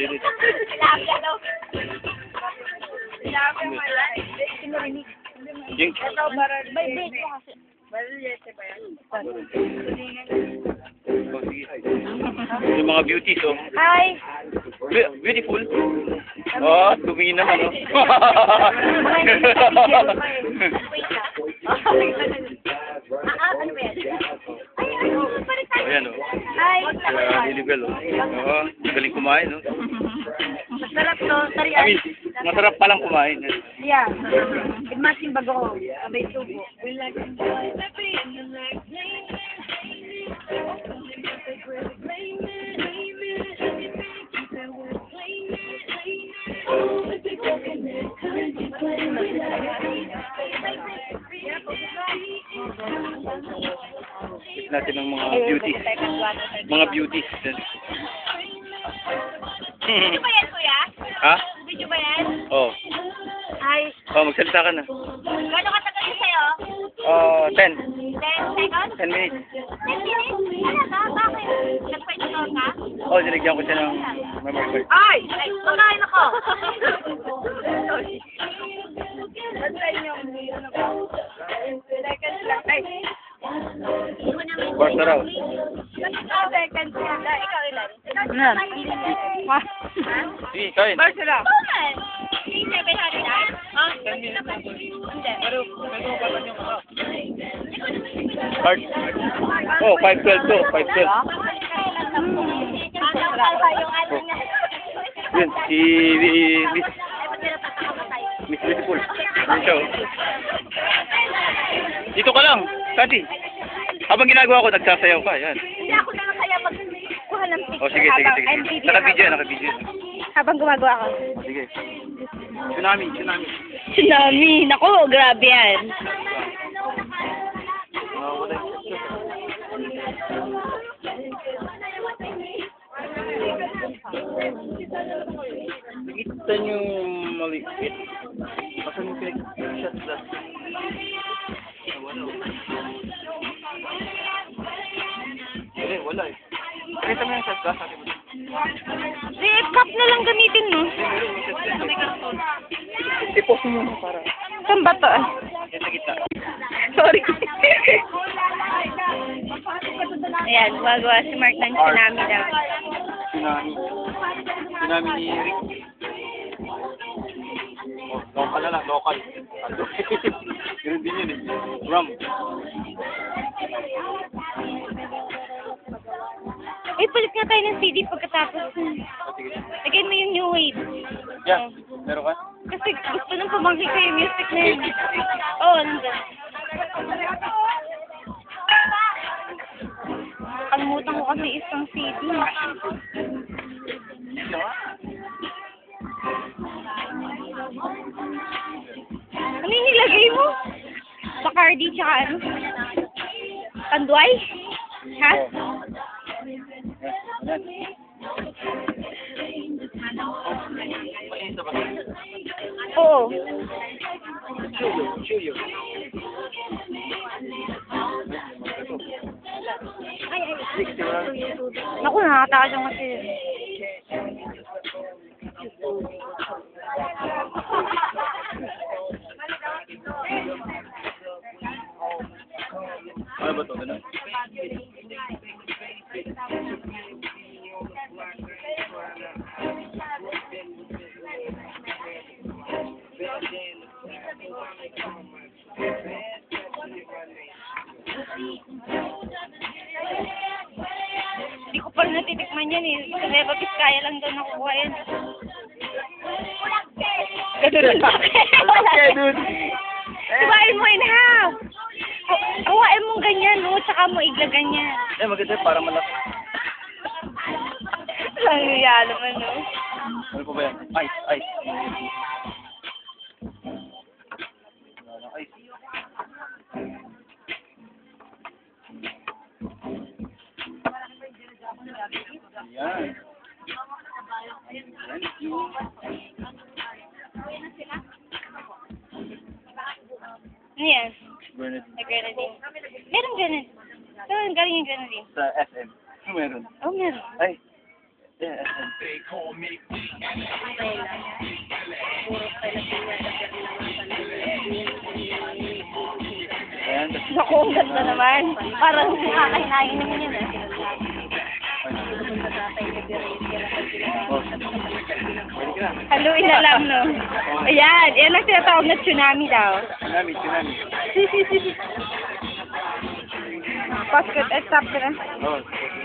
tayo dito. Tilapia daw. Tilapia malaki. Yung, May break mo kasi. Balulyete ba yan? oh, sige. Yung mga beauties, oh. Hi! Beautiful. Oh, tumingin naman, oh. Ano ba yan? Ayan, oh. Hi! Liligal, oh. Oo, galing kumain, oh. Masarap to. I Tarian. mean, masarap palang kumain. Yeah. Igmasing bago ko. Abay subo. Natin ng mga beauties. Mga beauties. Video ba yan, kuya? Ha? Video ba yan? Oh. Hi. Oh, magsalita ka na. Gano'ng katagal yun sa'yo? 10. 10 seconds? 10 minutes. 10 minutes? Talaga? Bakit? Nagpa-install ka? Oh, dinigyan ko siya ng memory card. Ay! Makain ako! Bantayin niyo ako. Seconds lang. Ay! Bars na raw. Seconds lang. Ikaw ilan? Ano? Sige, kain. Bars na lang. 700 na? Ha? Hindi. Card. Oh, 512 to. 512. Yun, si Miss Beautiful. Yun siya, oh. Dito ka lang, Santi. Habang ginagawa ko, nagsasayaw ka. Yan. Hindi ako na kaya magkuha ng picture. Oh, sige, sige, sige. Naka-video, naka-video. Habang gumagawa ako. Sige. Tsunami. Tsunami. Naku, grabe yan. Nakita niyo maliit. Basta yung pinag-shot lang. Wala eh. Nakita mo yung shot glass natin mo. Cup na lang gamitin mo. I-post mo muna para. Saan ba to? Yan sa gitna. Sorry. Ayan, gumagawa si Mark ng tsunami daw. Tsunami ni Rick. Oh, local na lang, local. Ganun din yun eh. Rum. Eh, palit nga tayo ng CD pagkatapos. Lagay mo yung new wave. Yan, meron ka? Kasi gusto nang pamangkin ko yung music na yun. Oo, nandun. Kalimutan ko kasi isang CD. Ano yung nilagay mo? Bacardi tsaka ano? Tanduay? Ha? Oo. Chuyo. Naku, nakakatawa siya kasi. Ano ba ito? Ganun? Hindi ko pa natitikman yan eh. Sa Nueva Vizcaya lang daw nakukuha yan. Ganun lang. Dibain mo in half. Hawain mo ganyan, no? Tsaka mo iglagan yan. Eh, maganda para malaki. Ang iya naman, no? Ano pa ba yan? Ice. Ice. Yan. Thank you. Ano yan? Grenadine. Ay, grenadine. Meron grenadine. Saan galing yung grenadine? Sa SM. Meron. Oh, meron. Ay. Yeah. Ayan. Naku, ang ganda naman. Parang nakakainain naman yun eh. Oh. Pwede ka na. Haluin na lang, no? Ayan, yan ang tinatawag na tsunami daw. Tsunami, tsunami. Pascut, stop ka na. Oh.